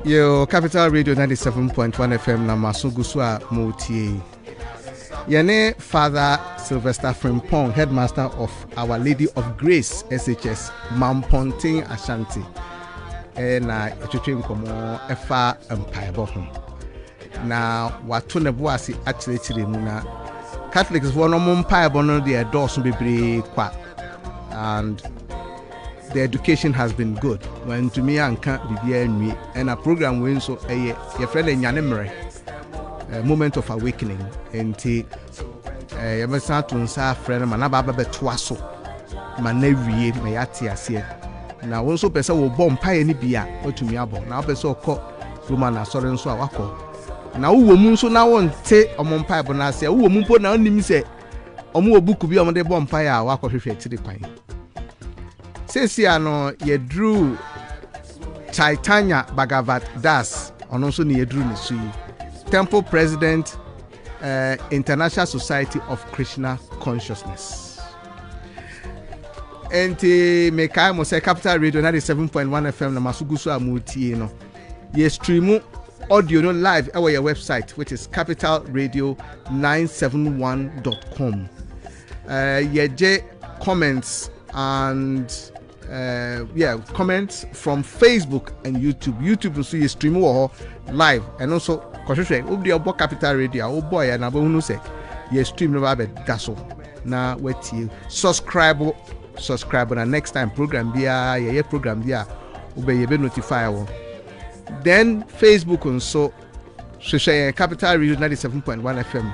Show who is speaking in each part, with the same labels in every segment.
Speaker 1: Yo, Capital Radio 97.1 FM na Masuguswa Moti. Yene Father Sylvester Frimpong, headmaster of Our Lady of Grace SHS Mamponting Ashanti. Na etwetwe nkomo efa empire ho. Na wato ne boase akyerɛkyerɛ mu na Catholics wɔ no empire no de endorse bebre kwa. And the education has been good. When to me and can't be here and a program win so your friend in Yanemre, a moment of awakening and tea. You must start to say friend manaba betwaso manevi mayati asie. Now also person will bomb pie any beer or to me abo. Now person call Roman assurance so wako. Now woman so now on take a mumpire bonasia, who mumpo now name say omu book be on the bomb pie wako reflect to the pine. Says no ye drew Chaitanya Bhagavat Das on also near drew Nisui Temple President International Society of Krishna Consciousness. And Mekai mo say Capital Radio 97.1 FM na Masugusu amuti no. Ye stream audio no live our your website which is capitalradio971.com. Ye J comments and comments from Facebook and YouTube. YouTube so you stream live and also consider obi obo Capital Radio o boy and abonu say you stream no ba daso na weti subscribe na next time program bia ye program bia obe be notify wo. Then Facebook and so share Capital Radio 97.1 FM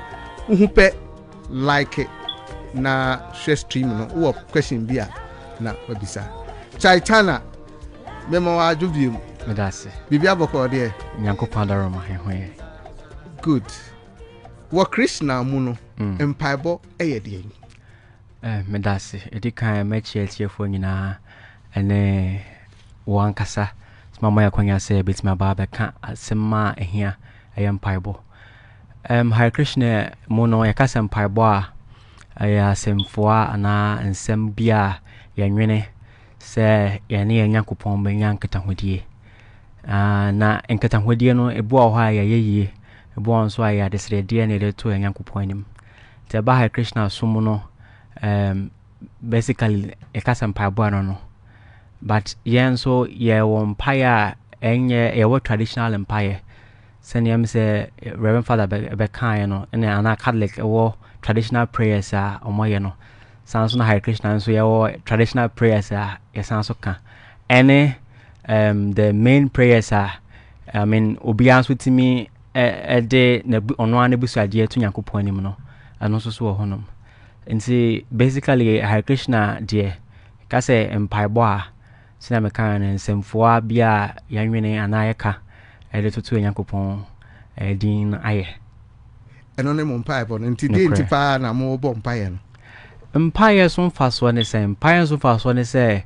Speaker 1: uhupe like it na share stream no wo question bia na wabisa Chaitana memo ajubium
Speaker 2: medase
Speaker 1: bibia boko de
Speaker 2: nyankopon daroma hehoye
Speaker 1: good wo Krishna mu no empaibo eyede
Speaker 2: medase edikan machietiefo nyina ene wankasa mama yakwanya se betima baba ka asema ehia empaibo Hare Krishna mu no yakasa empaibo a aya semfoa ana nsem bia yanwene se yane yanyankopon benya nkatahodie na nkatahodie no ebu a ho a yeye ebu onso a ya desrede na de to yanyankopon anim te ba Hare Krishna sumu no basically ekasa mpabo no but yen so ye wo empire enye ye wo traditional empire seniam se Reverend Father be kan no na ana Catholic wo traditional prayers a omoye no sounds na Hare Krishna so your traditional prayers are sounds okay. Any the main prayers are I mean obians with me a day on one ebusu adie to Nyankopon anim no and also so honum. And see basically Hare Krishna dear ka say empaibo a sina me kan nsemfo bia yanwene anayeka e de to Nyankopon din aye.
Speaker 1: Eno ne empaibo ntide ntipa na mo bo empaie no. Empire
Speaker 2: so fast one say empire so fast one say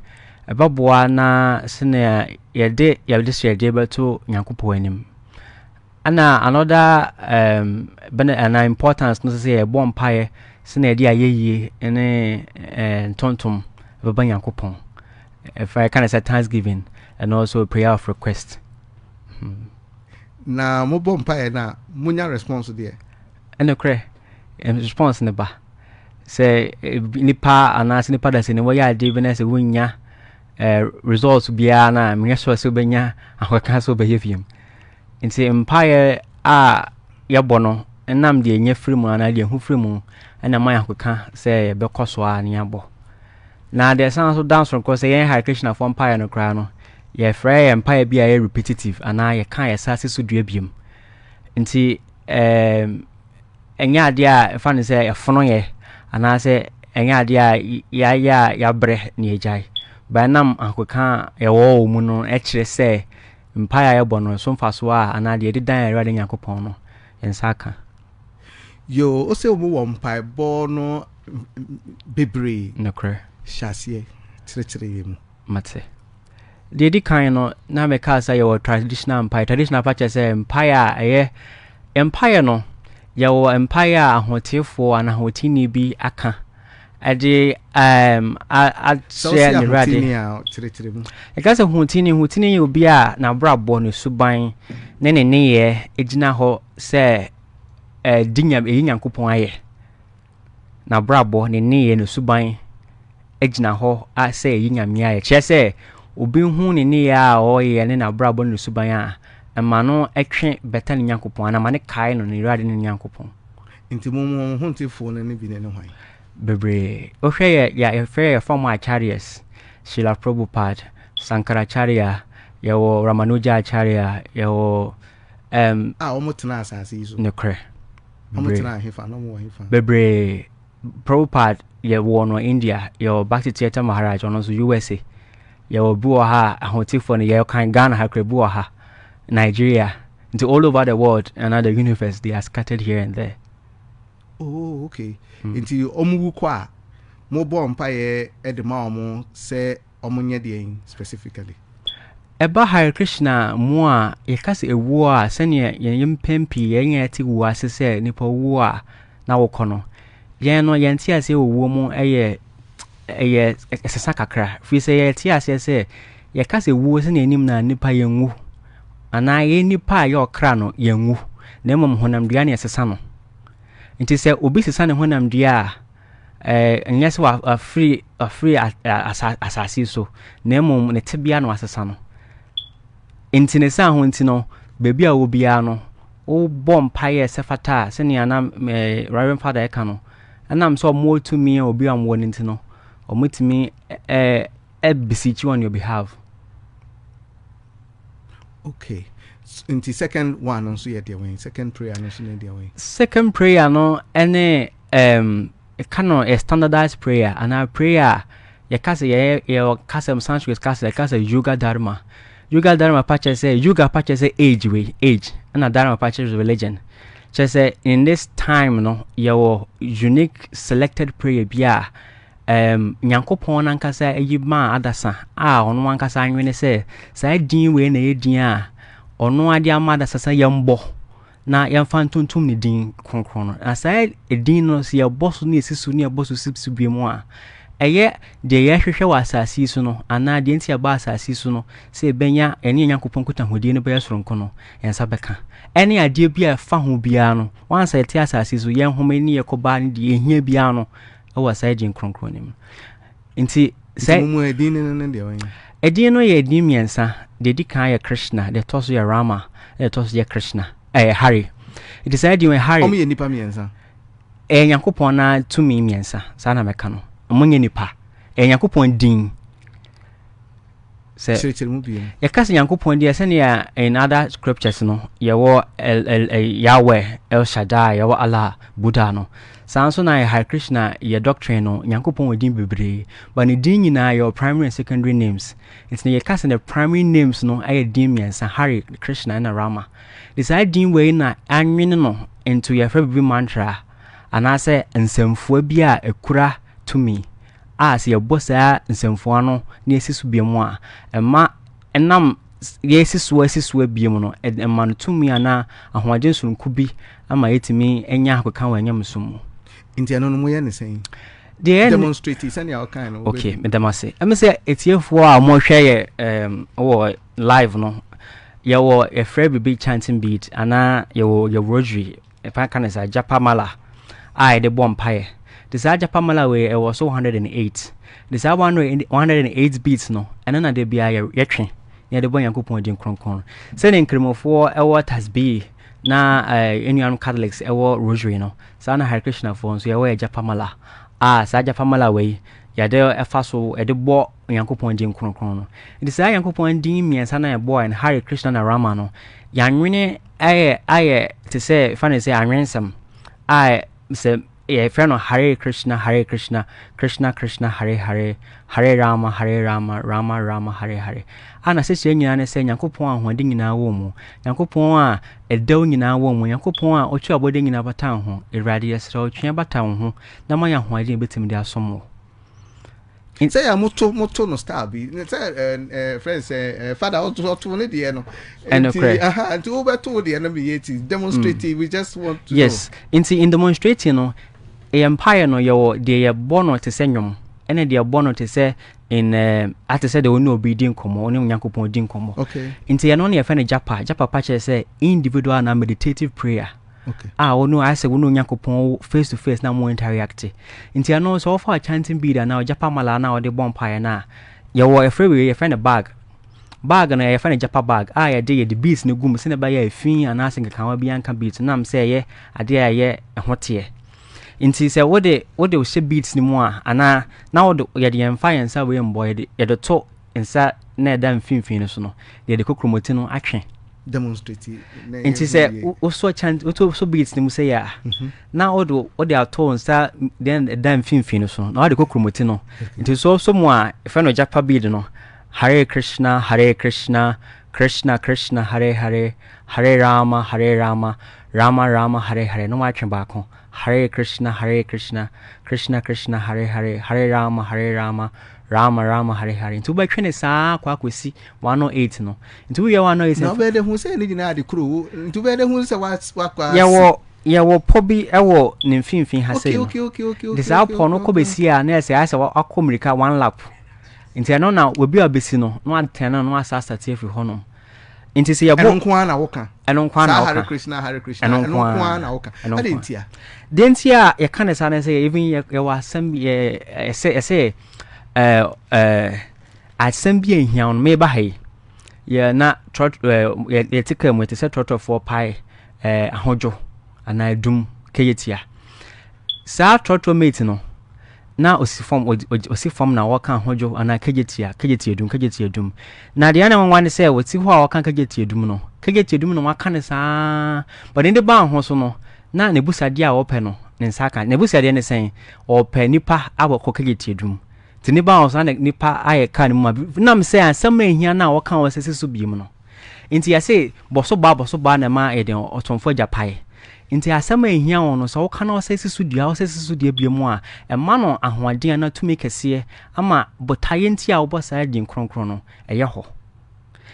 Speaker 2: ebaboa na sene ye de share to Nyankopon anim ana another an importance no say e bo empire sene de ayeye ene tontom baba Nyankopon if I can say thanksgiving and also prayer of request
Speaker 1: na mo bo empire na munya response there
Speaker 2: ene kre response ne ba say nipa anase nipa da se ne woya ade bi na se wonya results bia na me so se benya akwaka so be yefiem nti empire a yebono enam de enya frimu ana de hu frimu ana man akwaka se be koso a ne abo na de san so dance from say yen Hare Krishna for empire no kra no ye frey empire bia ye repetitive ana ye kan ye sase so dua biem nti enya ade a fa ne se efono ye ana se enya ade a ya bre ni ejai ba nam akweka ewo mu no e kire se empire ebo no so mfaso a ana de dan erade Nyankopon no ensaka
Speaker 1: yo o se wo empire bo no bebre
Speaker 2: no kre
Speaker 1: shasie tire yemu
Speaker 2: mate de kan no na me ka say your traditional empire say empire empire no yawo empire ahotefo ana hotini bi aka ade I share the radio e ka se hutini obi a na brabo no suban ne ye ejina ho se dinyam Nyankopon aye na brabo ne ye no suban ejina ho a se yinyam aye che se obi hu ne ya o ye ne na brabo no suban a ema no etwe beta ne Nyankopon na ma ne kai no ne radio ne Nyankopon
Speaker 1: inti mo hunti phone ne bi ne hwan
Speaker 2: bebre o hwe ya fair from Acharyas Srila Prabhupada Sankaracharya yawo Ramanuja Acharya yawo
Speaker 1: omotena asase iso
Speaker 2: ne kre
Speaker 1: omotena hefa no mo hefa
Speaker 2: bebre Prabhupada yawo no India yawo Bhakti Theater Maharaj ono so USA yawo buo ha ahotifo ne yawo kan Ghana ha kre buo ha Nigeria into all over the world and other universe they are scattered here and there.
Speaker 1: Oh, okay. Inti omuwu kwa mo bo mpa ye edema omo se omunye de specifically.
Speaker 2: Eba Hare Krishna mo a yekase ewu a sene yempempi yenyati wu asese nipa wu a na wokono. Yen no yenti ase owu mu eye esesa kakra. Fi se yeti ase se yekase wu sene enim na nipa yenwu. Ana ye nipa ye okra no yenwu. Na mom honam dua ne esesa no. Nti se obi sesa ne honam dua nyese wa free asasi so na mom ne tebia no asesa no. Nti ne sa ho nti no bebi a obia no o bom paye sefata se ne ana Reverend Father eka no anam so mo to me obi am won nti no omutimi bisichi on your behalf.
Speaker 1: Okay. Into second one on so ye dear way. Second prayer no so dear way.
Speaker 2: Second prayer no any cano a standardized prayer and our prayer ye kase ye kase Sanskrit kase yoga dharma. Yoga dharma patches say yoga patches say age and a dharma patches religion. Just say in this time no your unique selected prayer bia Nyankopon ankasa eyima adasa ono ankasa anwene se sa din we na edin a ono ade amada sasa yembo na yemfa ntuntum ne din kronkron na sa edin no se yeboso ne esisu ne yeboso sipsu biemu a eye de ye hwehwe wa asasi su no ana de ntia ba asasi su no se benya ene Nyankopon kuta hodie ne be soronko no yensa beka ene ade bia fa ho bia no wansa eti asasi su yen homa ni yekoba ne de ehia bia no o asajin kronkronim nti say
Speaker 1: mo edin ne de wan
Speaker 2: edin no ye edin miensa de dikan ye Krishna de toso ye Rama de toso ye Krishna Hari it is edin we Hari
Speaker 1: o me nipa miensa
Speaker 2: Nyankopon na tumi miensa sa na meka no omunye nipa Nyankopon din se ye kase Nyankopon dia se ne in other scriptures no ye wo Yahweh El Shaddai ye wo Allah Buddha no sanso na Hare Krishna ye doctrine no Nyankopon odin bebre but ne din nyina your primary and secondary names it's ne ye kase the primary names no aye din miensa Hare Krishna and Rama this I din we na anwene no into your favorite mantra and I say nsemfo bia ekura to me as your boss nsemfo ano ne esisu biemu a ema enam yesisu biemu no ema no to me ana ahoaje sunku bi ama yetimi enya akoka wa nyam sumu
Speaker 1: inti ano no moye ne sen demonstrate send your kind
Speaker 2: okay medamase am say etiefo a mo hwe ye live no ye wo a free big chanting beat ana ye wo your rosary if I can say japamala I the bomb pie this japamala we was so 108 this 108 beats no and na de bia ye twen ye de bon Yankopon din kronkron say ne nkremofo has be na anyone Catholics rosary no sana Hare Krishna for so ye japamala sa japamala we ya de efaso e de bo Yankopon din kronkron no it is Yankopon din miensa na e bo and Hare Krishna na Rama no yanwene aye to say funny say anwensem say friend of Hare Krishna Krishna Krishna Hare Hare Hare Rama Rama Rama Hare Hare ana se nyina ne se Nyankopon ahode nyina wo mu Nyankopon a edaw nyina wo mu Nyankopon a otu abode nyina bata ho Erade yesra otwe bata ho na ma ya hoade betim de asomo
Speaker 1: say ya moto no star bi say friends father otu ne de no and over to the enemy yeti demonstrate we just want to
Speaker 2: yes in demonstrating no empire no yo de bono te senyom ene de bono te se in ate se de oni obedient komo oni Nyankopon din komo.
Speaker 1: Okay.
Speaker 2: Inti ya no ne yefene japa pa che se individual na meditative prayer.
Speaker 1: Okay.
Speaker 2: Ono I say wono Nyankopon face to face na mo interact. Inti ya no so for chanting bead na japa mala na de bonfire na ye wo efre yefene bag na yefene japa bag ya de the beats ne gum se ne ba ya efin ana singa kan bi anka beat na am say ye ade ya ye hote inti se wode she beats ni mu a ana na wode ye de yemfa yensa we mbo ye de to nsa na eda mfimfin no so no ye de kokromoti no atwe
Speaker 1: demonstrate
Speaker 2: inti se o so chant o so beats ni mu say ya na wode ato nsa then eda mfimfin no so na wode kokromoti no inti so mu a efe no japa beat no Hare Krishna, Krishna Krishna, Hare Hare, Hare Rama, Rama Rama, Hare Hare. No watching back on. Hare Krishna, Krishna Krishna, Hare Hare, Hare Rama, Rama, Hare Hare. Into by training sa kwa kwesi 108 no. Into we 108.
Speaker 1: No be the who say ni na the crew. Into be the who say what
Speaker 2: ya wo pobi ewo ne mfimfin ha say.
Speaker 1: Okay.
Speaker 2: This apo no ko besi a na say akomirika one lap. Inti ano na obi abesi no atena no asasa tie fi hono inti se yabo
Speaker 1: enonko na woka Hare Krishna
Speaker 2: enonko
Speaker 1: na woka adentia
Speaker 2: dentia ye kan sa na say even ye wasam ye say asam bi ehia on me ba hai ye na ye tika mu te se trot for pai ahojo ana dum keyetia sa trot mate no na osifom na waka hojo ana kageti edum na de ana wanwane se woti ho a waka kageti edum no waka ne saa but inde ba ho so no na ne busade a wope no ne nsaka ne busade ne sen ope nipa aboko kageti edum tini ba ho so na nipa aye ka ne mu na me se ansam ehia na waka wo sese so biem no nti ya se boso ba na ma eden otomfo japai inti asama ehia wono so woka na osese sudua biemu a ema no ahoaden na tumi kese ama botaye nti a wobosa din kronkron no eye ho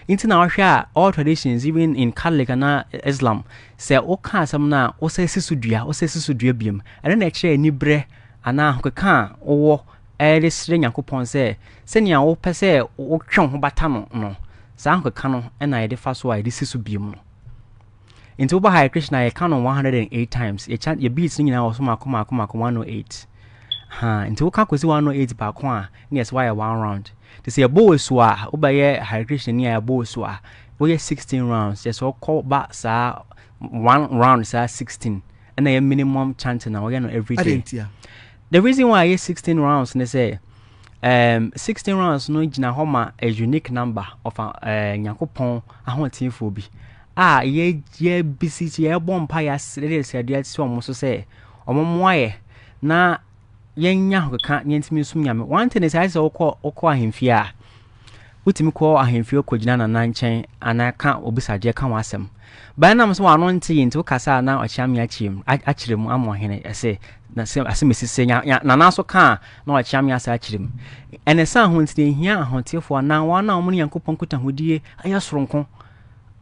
Speaker 2: inti na wohwe a all traditions even in Catholic na Islam say woka asam na osese sudua biem ene na kire ni bre ana hokeka wo sire Nyankopon se nia wo pese wo twen ho bata no sa hokeka no ena ye de fa so a ye de sisu biem no into ba Hare Krishna ye count on 108 times ye chant your beats ni na also makoma 108 into ka kwesi 108 ba ko a yes why one round to say a bow so a obaye Hare Krishna ni a bow so a we 16 rounds just all call back sa one round sa 16 and a minimum chanting now every day. The reason why I 16 rounds they say 16 rounds no gina homa a unique number of Nyankopon ahotinfo bi ye busy ye bompa ya sere sere so mo so say omomoaye na yenya hoka nyentimi sum nyame one thing is I say okọ ahemfie a utimi ko ahemfie kogina na nanchen anaka obisaje ka wasem ba na so wano nti nti kasa na ochiam ya chim achirem amohene ese na asemesise na naso ka na ochiam ya sa achirem ene sa ho nti hia ahontefo na wana omuni Yankopon kuta hodie aya soronko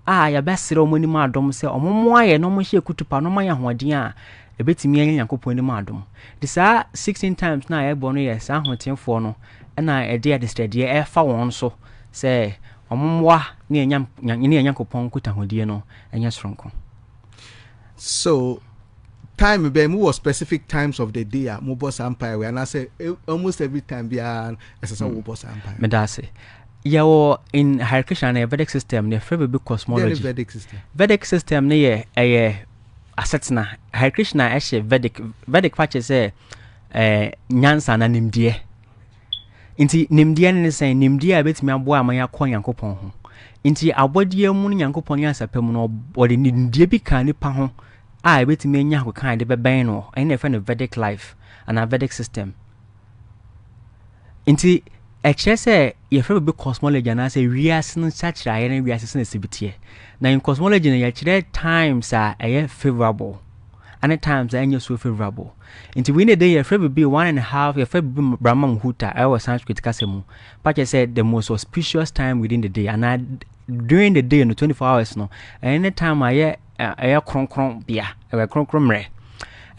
Speaker 2: ya besere omuni ma adom se omomoaye no mo hye kutupa no ma ya hoden a ebetimi anya Yankopon ni ma adom de sa 16 times na ya bono yes ahontefo no na ede adestede e fa won so se omomwa ni enya Yankopon kuta hodie no anya soronko.
Speaker 1: So time be more specific times of the day mo boss empire and I say almost every time be an as wo boss empire
Speaker 2: me da say yawo in Hare Krishna na Vedic system ne free be cosmology Vedic system ne ye asetna Hare Krishna ehye Vedic fache say nyansa na nimdie inti nimdie ne say nimdie a betimi abo amanya kon Yankopon ho inti abodie mu Yankopon yasapem no body nimdie bi kan nipa ho a betimi nya ho kan de beben no ene fa no Vedic life and a Vedic system inti say ye fa be cosmology na say rias no chachira ye na rias na sibitie na in cosmology na ye kire times are favorable and at times are so favorable into we day ye fa be 1.5 ye fa be Brahma Muhurta I was Sanskrit kasemu but you said the most auspicious time within the day and during the day no 24 hours no any time aye kronkron bia e kronkron mre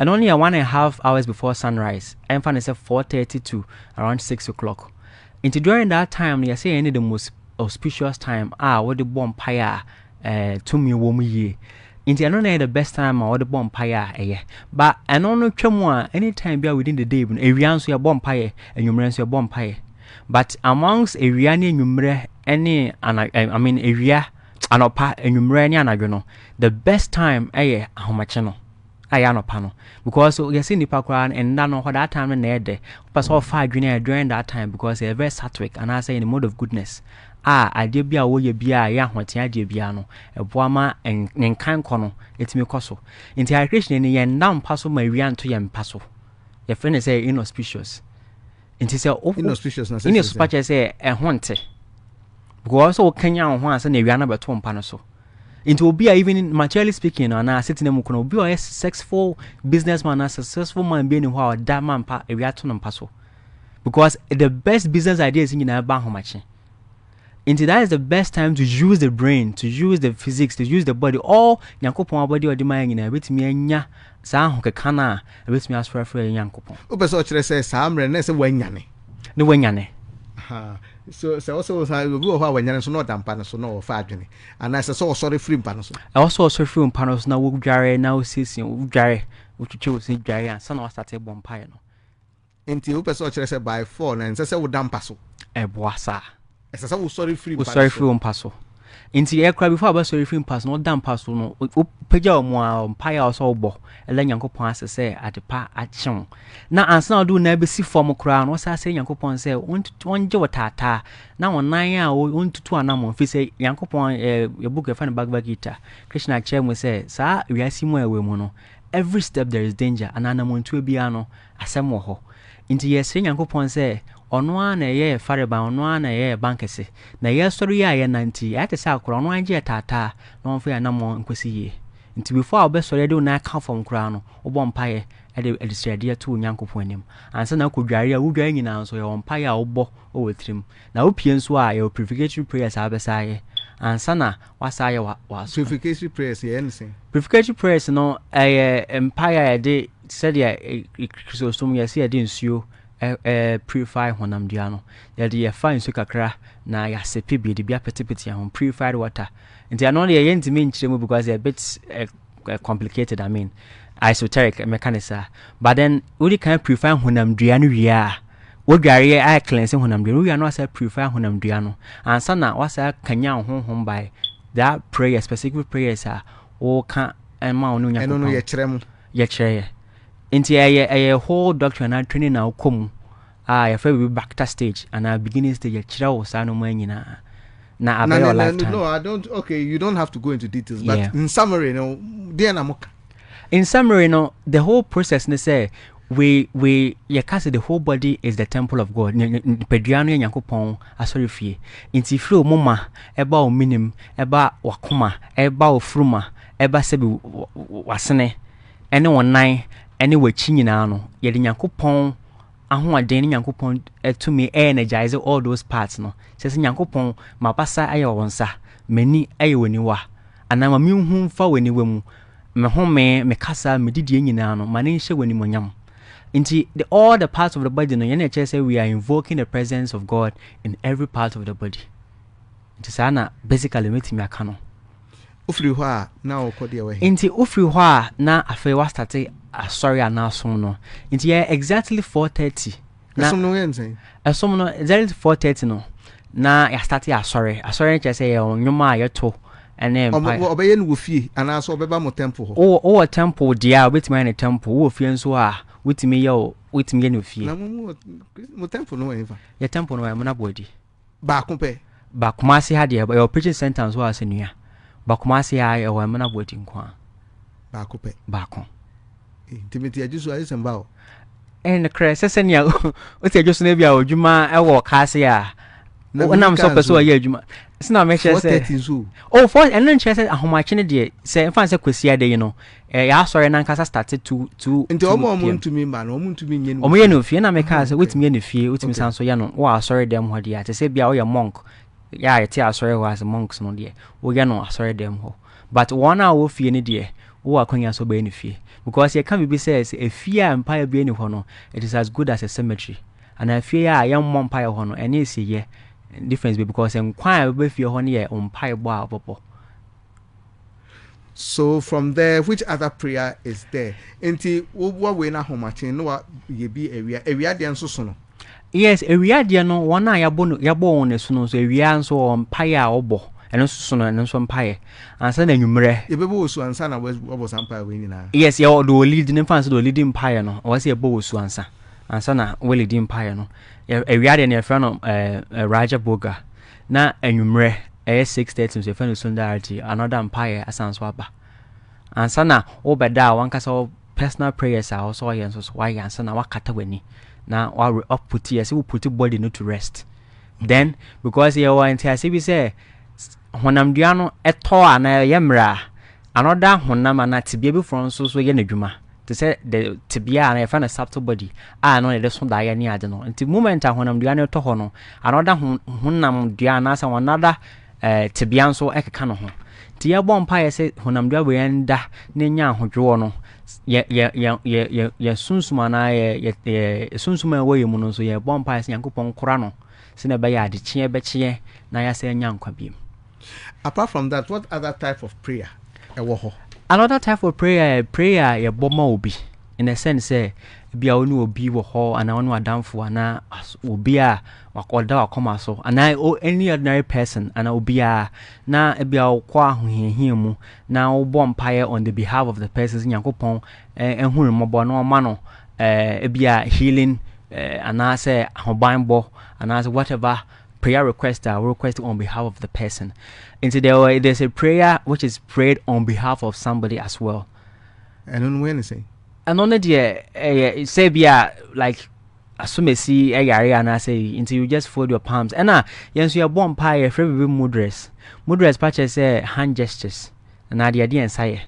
Speaker 2: and only a 1.5 hours before sunrise. And find say 4:30 to around 6 o'clock. Into during that time, you say any the most auspicious time. What the bonfire to me woman ye. Into I don't know the best time or the bonfire but I don't know chumwa anytime be within the day. A rian so your bonfire and you your bonfire. But amongst a riani numre any I mean area anopa and numre any the best time how much no. I am panel because you see nipa kwan and that no that time na there pass all 5 during that time because they are very satiric and I say in the mode of goodness I dey bia wo ye bia ya hotia dey bia no eboama en kan kono etimi koso nti I Krishna ni ye ndam paso ma wian to ye mpaso ye friend say inauspicious nti say
Speaker 1: inauspicious na
Speaker 2: say inauspicious say ehonte because o kanya ho asa na wian na beto mpa no so. Into will be even materially speaking, and I sitting in Mukono, be a successful businessman, a successful man being who that man pa a reaction and passo. Because the best business ideas in our bank much. Into that is the best time to use the brain, to use the physics, to use the body, all Yankopon body or the mind in a bit me and ya, San Hokana, a bit me as for a Yankopon.
Speaker 1: Opesotre says, Sam, and that's a wenyane.
Speaker 2: No wenyane.
Speaker 1: So also I will go when you're not damn panos no fadging. And I saw sorry free panos.
Speaker 2: I also saw free panos now would Jerry now seeing Jerry, which you chose in Jerry and son of started bonfire.
Speaker 1: Into Opesotre said by 4 and says I would damn passo.
Speaker 2: A boissa.
Speaker 1: As I was sorry free
Speaker 2: passo. Into the aircraft before I was sorry free pass, no damn passo, no Pajal more pie or so bo, and then Yanko Pons say at the pa at Chon. Now, and now do never see formal crown, was I say Yanko Pon say, one Joe tata. Now on 9 hours, 1 to 2 an hour, if say Yanko Pon, your book a fan bag guitar. Krishna Chem will say, Sir, we are similar women. Every step there is danger, and animal to a piano, a samoho. Into your saying Yanko Pon say, on one a year, Faraba, on one a year, bankese. Na year story I 90, at the south, on 1 year tata, no fear no more in Quissy. Until before our best already do not come from crown or bonfire at the stradia to Yanko Poinim. And so now could Jaria who going in answer your umpire or bo over trim. Now, Pians why your purificatory prayers are beside. And Sana was I was
Speaker 1: purificatory prayers, anything.
Speaker 2: Purificatory prayers, no, a empire a day said, yeah, a Chrysostom, yes, I didn't sue. Purify honam diano. Yadi fine sukakra na ya sepibi de bia petipeti on purified water. Nti anoni ye yenti mean chemu because they're a bit complicated, I mean esoteric mechanics. But then we can purify honam diano ria. Wo dware I cleanse honam diano. We are not say purify honam diano. And sana wasa kanya honhom by that prayer, specific prayers are o kan ema onu nya.
Speaker 1: Eno no ye kyerem.
Speaker 2: Ye kyerem. Into a whole doctrine and training now come. I feel back to stage and I beginning stage a chira sano manina. Na
Speaker 1: no, I don't. Okay, you don't have to go into details, but in summary,
Speaker 2: in summary, the whole process. They say we the whole body is the temple of God. Pediano Yankopon asori fie. Inti flow mama eba o minim eba wakuma eba o fruma eba sebi wasene ene wonnan ene wachi nyina no ye de Yankopon ahoaden Yankopon to me energize all those parts no. Says Yankopon mapasa ayo wonsa mani ayo waniwa anama mi hu fa waniwa mu me home me kasa me didie nyina no mane hye wanimonyam. Into all the parts of the body no ye say we are invoking the presence of God in every part of the body. It is ana basically metimi aka no.
Speaker 1: Ufri ho a na okodi ewe.
Speaker 2: Inti ufri ho a na afa wa start sorry anasom no. Inti exactly 4:30.
Speaker 1: Na som no yense.
Speaker 2: Som no exactly 4:30 no. Na ya start sorry che say onwuma ayeto ene empire.
Speaker 1: Obeye no fie ana so obeba mo temple ho.
Speaker 2: O temple dia obetimi na temple wo fie nso a witimi ye no fie.
Speaker 1: Na mo temple no wen fa.
Speaker 2: Ya temple no mo na body.
Speaker 1: Ba kompe.
Speaker 2: Ba kumasi ha dia your preaching sentence wa asenua. Ba kumasi ha e wo mo na body nkwa.
Speaker 1: Ba kompe.
Speaker 2: Ba kon.
Speaker 1: Timothy ajusu ayisemba o.
Speaker 2: En kre sesenia o ti ajusu na bia odwuma e wo kaase a. Onam so person wa ye adwuma. Sina me share say. Oh, for and then share say ahomache ne de say fan say kwasi ade no. Ya sorry na nkasa started to
Speaker 1: nti omo ntumi mba no omo ntumi nye no.
Speaker 2: Omo ye no fie na me ka say wetimi ye no fie, wetimi sanso ye no. Wa sorry dem ho de ate say bia wo ye monk. Ya ye ti sorry wa as monks no de. Wo ye no sorry dem ho. But one hour fie ne de wo akonya so be ni fie because you can be says a fear empire be any hono it is as good as a cemetery and a fear a young empire hono and is ye difference be because enquire be fear hono ye empire boa popo.
Speaker 1: So from there, which other prayer is there? Enti what we na homachin no ye be area de nso so no.
Speaker 2: Yes, area de no one na yabo on so no so area nso empire obo eno so no eno so empire ansa na nwumre
Speaker 1: ye bebo so ansa na was empire we ni na.
Speaker 2: Yes, ye do lead in fans do lead empire no was ye bo so ansa na we lead empire no area de na friend Raja Boga na nwumre 6:30 so friend Sundarity another empire asanso aba ansa na obeda wan kasa personal prayers are also here so why ansa na wakata weni na wa up put yes we put body no to rest then because you want to say say honam dua no eto ana yemra another honam na tibia bi from so ye nadwuma to say the tibia na find a subtle body no the so da ya ni ade no until moment honam dua no to ho no another honam dua na sa another tibia nso ekeka no ho ti ya bom pa ye say honam dua we enda na nya ahodwo no ye sunsuma na ye sunsuma we mu no so ye bom pa ye Nyankopon kora no se na be ya de chie be chie na ya se nya nkwa biem.
Speaker 1: Apart from that, what other type of prayer?
Speaker 2: Another type of prayer ye boma obi in a sense say bia onu obi wo ho ana onu adamfo ana obi a wakoda wakoma so ana any ordinary person ana obi a na bia okwa ahohia mu na wo bom paye on the behalf of the persons Nyankopon ehunu mobo na oma no bia healing ana say hobanbo ana whatever prayer request are requested on behalf of the person. Into there's a prayer which is prayed on behalf of somebody as well.
Speaker 1: And on Wednesday.
Speaker 2: And on the day, say bia like assume see a area and I say until you just fold your palms. And yes, you are born pie free mudras. Mudras patches say hand gestures. And the idea and say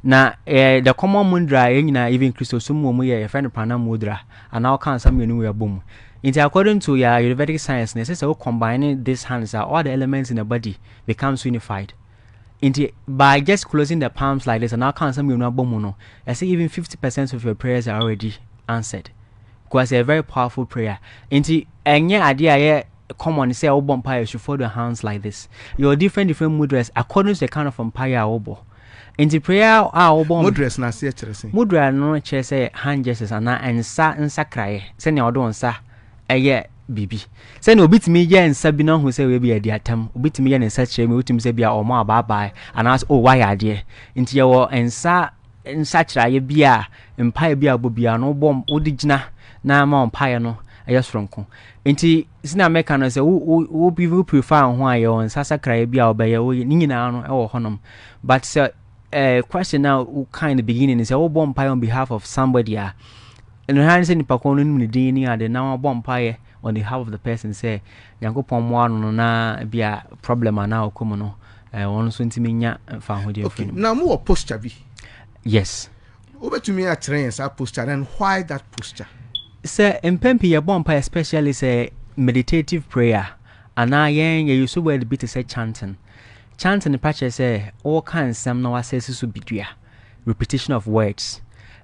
Speaker 2: na the common mudra even Christosumu ye friend prana mudra and now can some new boom. Into according to your Ayurvedic science, necessary combining these hands are all the elements in the body becomes unified. Into by just closing the palms like this and now can some boom. I say even 50% of your prayers are already answered. Because a very powerful prayer. Into any idea common say umpire should fold your hands like this. Your different mudras according to the kind of umpire obo. Into prayer
Speaker 1: mudras na say
Speaker 2: mudra no say hand gestures and nsa cry. Send your don sa. Bibi say no bitimi ye nsa bi na hu say we bi ade atam obitimi ye nsa kire me utimi say bia omo ababa and as oh why ade nti ye wo nsa kire ye bia empire bia bobia no bom odigina na ma empire no ayesronko nti sina meka no say wo bi prefer ho aye nsa sakra ye bia obaye wo ni nyina no e wo honom but say question now kind of beginning is wo bom empire on behalf of somebody and when say nipa ko no ni din ni ade na wo bom empire on the half of the person say Nyankopon mo no na bia problem na okomu no won so ntimi nya fa hode afini
Speaker 1: na mo posture bi
Speaker 2: yes
Speaker 1: obetumi a train sa posture and why that posture
Speaker 2: say empempi ye bompa especially say meditative prayer ana yen ye use word bit say chanting the practice say all kinds some no access so bidua repetition of words.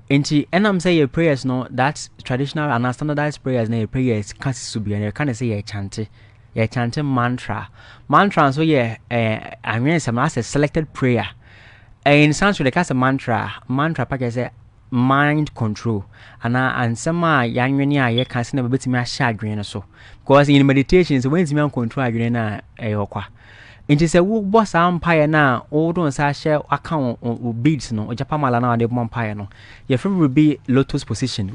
Speaker 2: Enti enam say your prayers no that's traditional and standardized prayers na your prayers can be and you can say you chanting mantra so yeah I mean some as a selected prayer in Sanskrit the case mantra package say mind control and some yanweni a ye can say na betimi a sha adwene so because in meditation so when you control adwene na eyokwa. Inti se wo boss empire na wo don sa share account beads no ojapamala na de empire no your favorite will be lotus position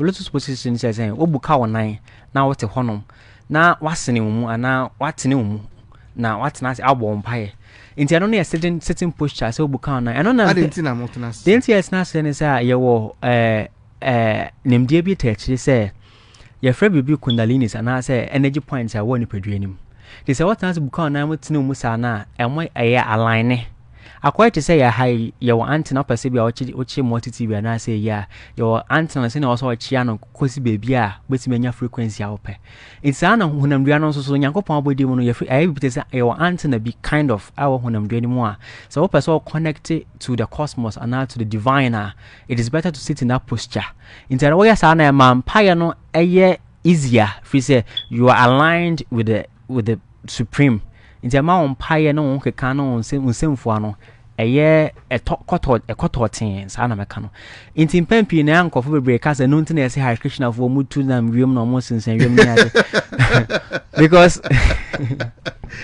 Speaker 2: says wo buka wonan na wote honom na wasene mu ana watene mu na watena se abo empire inti ano na sitting posture se wo buka wonan ano na
Speaker 1: adenti na motena se
Speaker 2: denti yes na se ne say ye wo nemdie bi techiri se your favorite will be kundalini ana say energy points are one nipadua nim. They say what has become now with no musana and why I align According to say, high your antenna perceive ochi multi TV and I say, yeah, your antenna send also a chiano, cozy baby, but many frequency out. It's an when I'm doing also so yanko pombo di mono your antenna be kind of our when I'm doing more. So person connected to the cosmos and now to the diviner. It is better to sit in that posture. In the way sana man no a year easier if you say you are aligned with the supreme. In the amount pie no one can on same for no a year a quarter things ana mekano in pempi na anko for breakers and nothing as Hare Krishna for mood to them room no more since because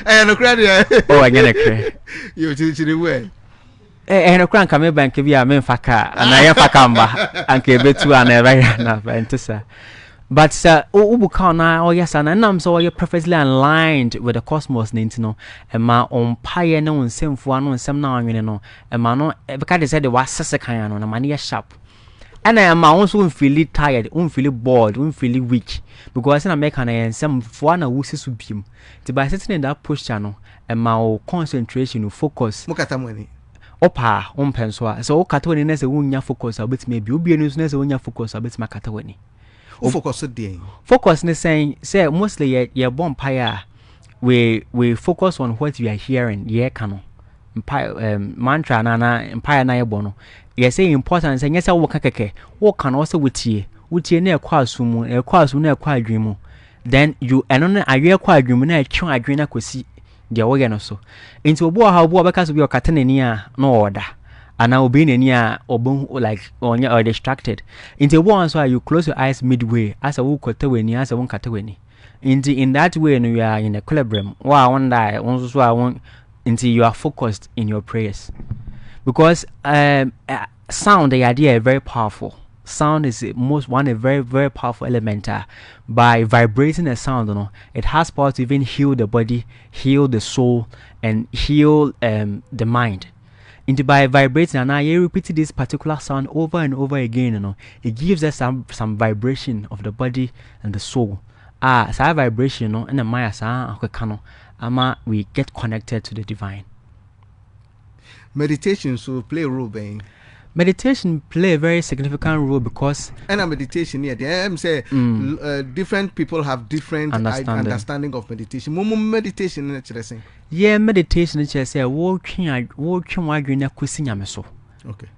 Speaker 1: I no credit.
Speaker 2: Oh, I get a credit.
Speaker 1: You to the way.
Speaker 2: And a crank come bank be a men faka and I am fakamba and kebe to an area. But sir, oh yes, and I'm so you're perfectly aligned with the cosmos, Nintino, and my own pie no and same for one some now, you know, and my no, because they said there was such a kind on a mania sharp. And I am also feel tired, feel bored, feel weak, because I make an some for one who's beam. To by sitting in that push channel and my concentration focus.
Speaker 1: Mukatamoni.
Speaker 2: Opa, penswa, so Catoni as a wunya focus, a bit maybe be a news as a wunya focus, a bit macatoni.
Speaker 1: Focus day.
Speaker 2: Focus ne saying say mostly your bonfire we focus on what you are hearing yeah canon mantra na empire na bono you say important say yes wo kakeke wo can also wutie na kwasum na kwadwemu then you eno awe kwadwemu na atwe adwen na kosi de wo ye no so enti obo ha obo beka so bi okatenani a no order and now being in here or like or distracted. Into one so you close your eyes midway as a wook as a one cataweni. In that way you are in equilibrium. Wow, one day also I want until you are focused in your prayers. Because sound the idea is very powerful. Sound is a very, very powerful element. By vibrating a sound, it has power to even heal the body, heal the soul, and heal the mind. Into by vibrating and I repeat this particular sound over and over again, it gives us some vibration of the body and the soul. So vibration, and the Maya ama we get connected to the divine.
Speaker 1: Meditation so play a role, Bang.
Speaker 2: Meditation play a very significant role because
Speaker 1: and a meditation here the say different people have different understanding of meditation. Meditation interesting.
Speaker 2: Yeah, meditation is say walking na kusinya meso.
Speaker 1: Okay.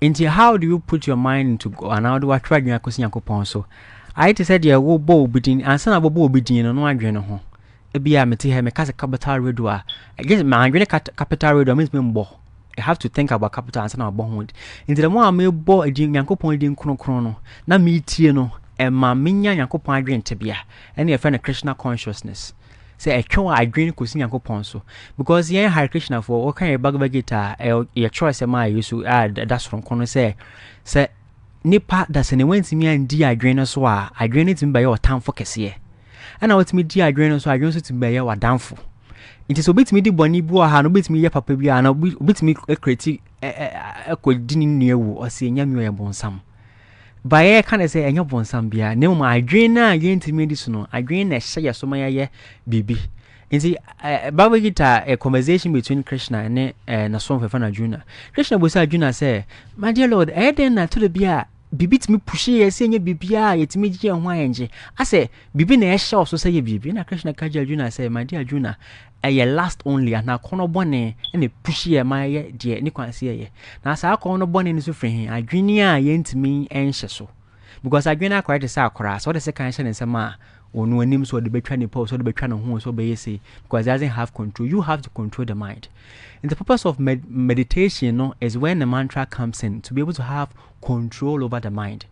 Speaker 2: Into how do you put your mind into go and how do I try na kusinya kopon so? I to said yeah wo bo bidin ansa na bo bidin no adwene ho. E bia meti he me kase capital radio a. I guess my adwene capital radio means me mbo. I have to think about capital and sana born. In the more I may bo a yankopon din chrono, na me tie no, and my minya yankopon drink tibia, and your friend a Krishna consciousness. Say a chow I drink kusin yankopon so. Because ye Hare Krishna for what kind of Bhagavad Gita, your choice am I used to add that's from Kono say nipa that's an event to me and dear drain so I drain it in by your town focus here. And I want me dear drain so I don't sit to by your downfall. It is a bit me the bonny boy, and a bit me a papa, and a bit me a critic a could didn't near or see Yamu bonsam. By air can I say, and your bonsam beer, no, my drain again to medicinal, I drain a say so my ye, baby. In the Baba Gita, a conversation between Krishna and a song for Fana Juna. Krishna was a Juna say, my dear Lord, I then to the beer. Bibi me pushy senior bibia yet me ji anwange I say bibi na ehya so say bibi na Krishna kaja Juna say my dear Juna a last only and na kono bone na pushy my dear ni kwanse ye na sa kono bone ni so free adwini a yentimi enhye so because adwini akwa de say akora so the second shen nsema onu anim so de betwa ni pause so de betwa no ho so be say because it doesn't have control. You have to control the mind. And the purpose of meditation is when the mantra comes in to be able to have control over the mind.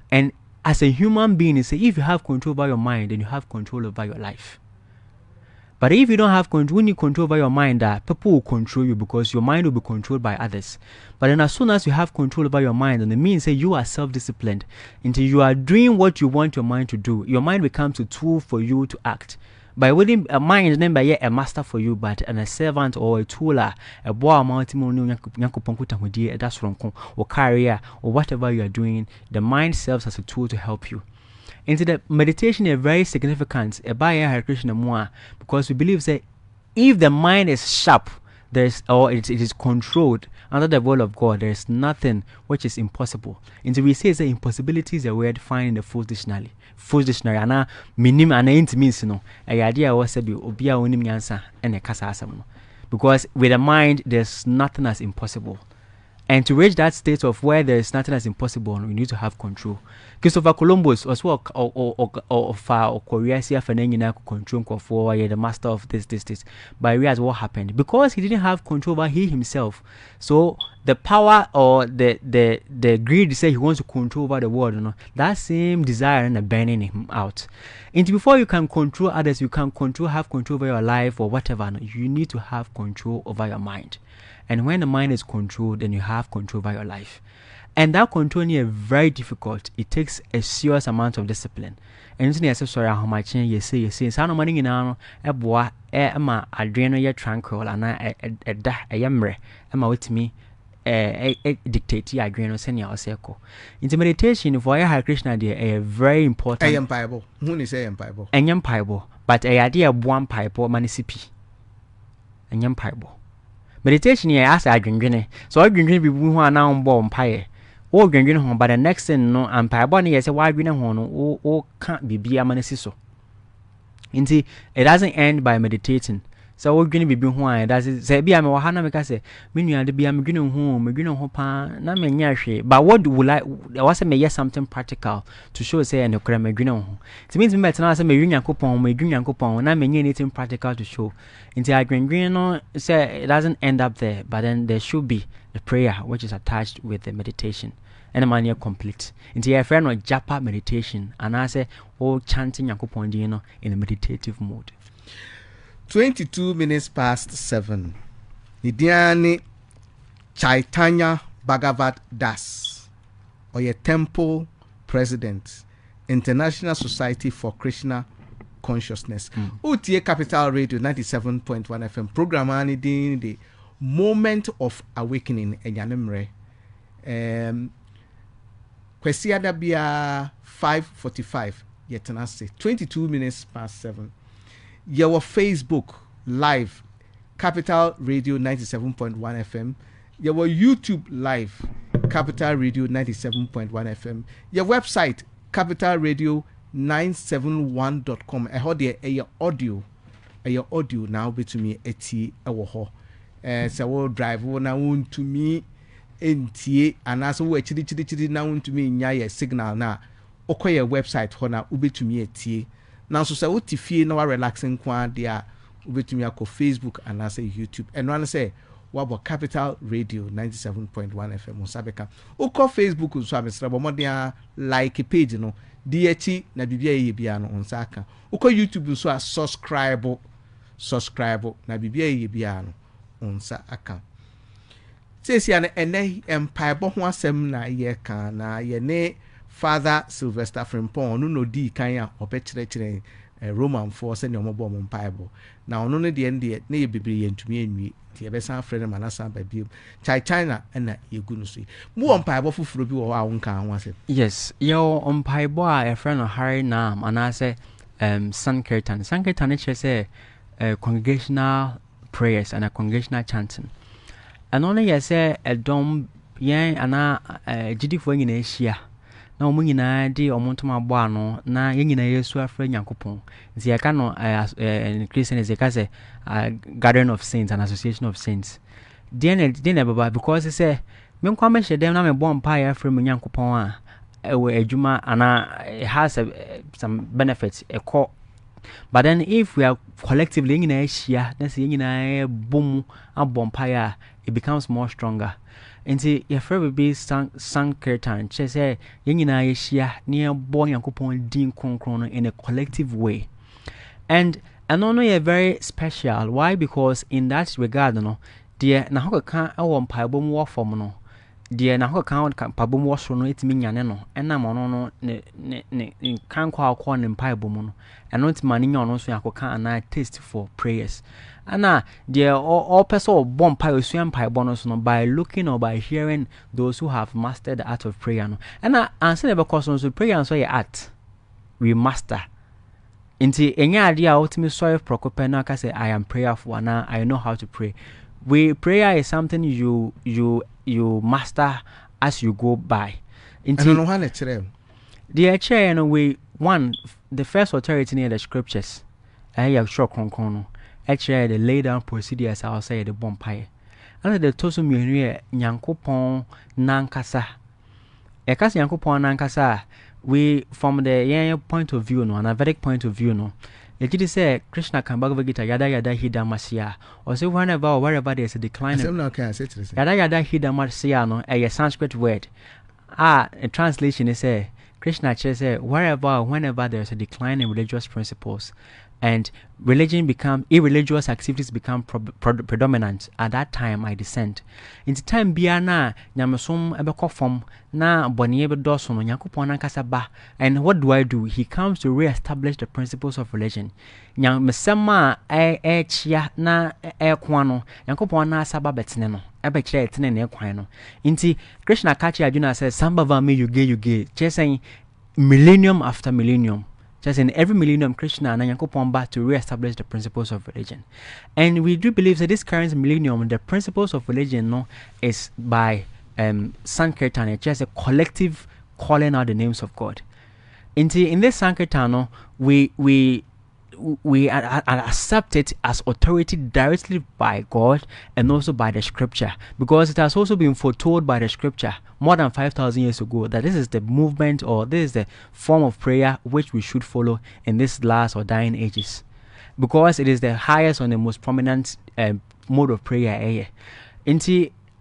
Speaker 2: And as a human being, if you have control over your mind, then you have control over your life. But if you don't have control, when you control over your mind, people will control you because your mind will be controlled by others. But then as soon as you have control over your mind, then it means that you are self-disciplined. Until you are doing what you want your mind to do, your mind becomes a tool for you to act. By within a mind, then by a master for you, but a servant or a tool, a boy, that's from or career or whatever you are doing, the mind serves as a tool to help you. Into the meditation is very significant by Hare Krishna more because we believe that if the mind is sharp, it is controlled under the will of God. There is nothing which is impossible. And so we say that impossibility is a word found in the full dictionary. And minim and ain't means no. A idea was to be obia onim yansa and a kasa asam. Because with the mind, there's nothing as impossible. And to reach that state of where there is nothing as impossible, we need to have control. Christopher Columbus was work or Korea control for the master of this. But I realized what happened because he didn't have control over he himself. So the power or the greed say he wants to control over the world, that same desire and burning him out. And before you can control others, you can have control over your life or whatever. You need to have control over your mind. And when the mind is controlled, then you have control over your life. And that control is very difficult. It takes a serious amount of discipline. And you say, sorry, how much you say. So no money now, a boy, ma adreno ye tranquil, and a yamre, ma with me, dictate ya adreno senior circle. Into meditation for Hare Krishna, a very important.
Speaker 1: I am Bible. Who is a Bible?
Speaker 2: And yam Bible, but a idea of one pipe or manisipi. And yam Bible. Meditation here as I drink. So I drink people who are now born pie. Or drinking home, but the next thing no and pie bonnie as a wide green horn or can't be a manisiso. Indeed, it doesn't end by meditating. So we're going to be why does it say be a mohana make us say, meaning to be a green home, not many. But what would I was a may something practical to show say and a green home. It means me better as a green coupon, not many anything practical to show. Into a green say it doesn't end up there, but then there should be the prayer which is attached with the meditation. And a mania complete. Into a friend of Japa meditation, and I say all chanting Yakupon in a meditative mode.
Speaker 1: 22 minutes past 7. Nidiani Chaitanya Bhagavat Das, or your temple president, International Society for Krishna Consciousness. UTA Capital Radio 97.1 FM. Program ani the moment of awakening. Enyanemre. Kwesia dabia 5:45. Yetenase 22 minutes past 7. Your Facebook live Capital Radio 97.1 FM. Your YouTube live Capital Radio 97.1 FM. Your website Capital Radio 971.com. I heard your audio now be to me eti ewo so we drive na want to me entie and as we chidi na want to me nya your signal na okoye website ho na ubetumi etie. Now, so say what fie na relaxing kwa dia ubetumi akọ Facebook and I say YouTube. And one say what about Capital Radio 97.1 FM Osabeka. Uko Facebook so amesra bo modern like page no DH na bibia ye bia no onsaka. Uko YouTube so subscribe na bibia ye bia no onsa aka. Sesi ana ene empire bo ho asem na ye kan na ye ne Father Sylvester Frimpong no di kan a opechire Roman force ne omobom Bible na ono ne de ende na ye bebre ye ntumi enwi ti ye besa frɛ ne manasa ba bi China na ye gu no so mu Bible fufuro bi wo a wonka ho asem.
Speaker 2: Yes, your Bible a friend of Harry Nam and I say Sankirtan it say congregational prayers and a congregational chanting. And only you say a dom yen ana gidi fo nyina ehia. Na omo nyina di omontoma bo ano na ye nyina Yesu afra Nyankopon. Nti ya ka no Christian is say Garden of Saints and Association of Saints. Then baba because say me kwa me hye dem na me bo mpa ya afra Nyankopon a we adwuma ana it has some benefits a call. But then if we are collectively nyina ehia na say nyina bom abompa ya it becomes more stronger. Nti your friend be Sankirtan say yengina yeshia near born Yankopon din konkron in a collective way. And no ye very special. Why? Because in that regard no dear na ho kan awon paibom wo form no dear na ho kan paibom wo so no etimi nyane no ena mo no ne kan kwa akọ ne paibom no eno ntimani nya no so yakoka ana taste for prayers. Ana dear all person or bomb pie osuan pie bonus no by looking or by hearing those who have mastered the art of prayer no. And answer never cause on so prayer and so your art we master. Inti enya ade a ultimate sorry prokope na ka say I am prayerful and I know how to pray. prayer is something you master as you go by.
Speaker 1: I don't know how to
Speaker 2: the chair and we one the first authority near the scriptures. I have sure concern. Actually, the lay down procedures outside the bonfire. And the tosu mwenye Nyankopon nankasa. Ekasi Nyankopon nankasa. We from the point of view, no, an Vedic point of view, no. It did say Krishna can Bhagavad Gita yada yada hida masya. Or say whenever or wherever there's a decline. Yada yada hida masya, no, a Sanskrit word. A translation is say Krishna says wherever or whenever there's a decline in religious principles and irreligious activities become predominant, at that time I dissent. In the time biana nyamesom ebeko form na boni ebe doso no Nyankopon ankasa ba. And what do? He comes to re-establish the principles of religion. Nyamesema chia na kwano Nyankopon na asaba betene no ebe kire etene na ekwan no. Inti Krishna kachi Arjuna says sambava me yuge saying millennium after millennium. Just in every millennium, Krishna and Nyankopon back to re-establish the principles of religion. And we do believe that this current millennium, the principles of religion, no, is by Sankirtan. It's just a collective calling out the names of God. In this Sankirtan, no, we accept it as authority directly by God and also by the scripture, because it has also been foretold by the scripture more than 5,000 years ago that this is the movement or this is the form of prayer which we should follow in this last or dying ages, because it is the highest and the most prominent mode of prayer.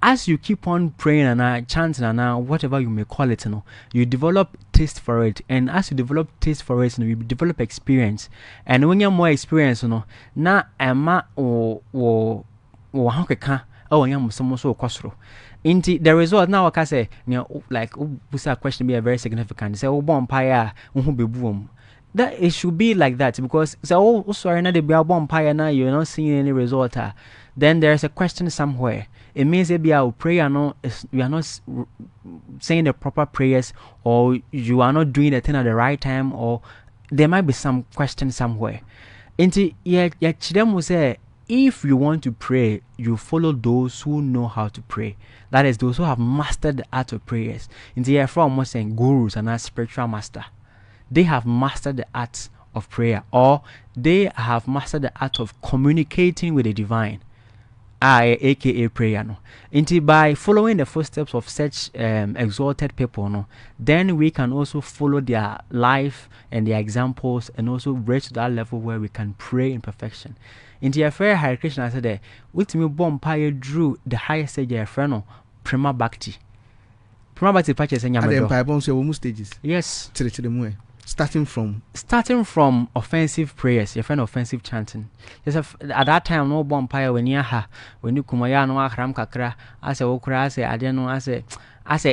Speaker 2: As you keep on praying and chanting and whatever you may call it, you develop taste for it. And as you develop taste for it, you develop experience. And when you have more experience, na ema o hankeka when you have so kosro. Inti the result now, I say, like, this question be a very significant. Say, bonfire, that it should be like that, because sorry, na the bonfire now you're not seeing any result. Then there's a question somewhere. It means that our prayer we are not saying the proper prayers, or you are not doing the thing at the right time, or there might be some question somewhere. Chidem will say, if you want to pray, you follow those who know how to pray. That is, those who have mastered the art of prayers. Therefore, I'm not saying gurus and not spiritual master. They have mastered the art of prayer, or they have mastered the art of communicating with the divine. aka prayer no. By following the footsteps of such exalted people, then we can also follow their life and their examples, and also reach to that level where we can pray in perfection. Your friend Hare Krishna said, "With me, Bompire drew the highest stage of friend, Prima Bhakti. Prima Bhakti purchase and
Speaker 1: Yamado stages.
Speaker 2: Yes,
Speaker 1: starting from
Speaker 2: offensive prayers, your friend offensive chanting. Yes, at that time, no bonfire when you kumaya no akram kakra, as a okra, say I don't know, I say,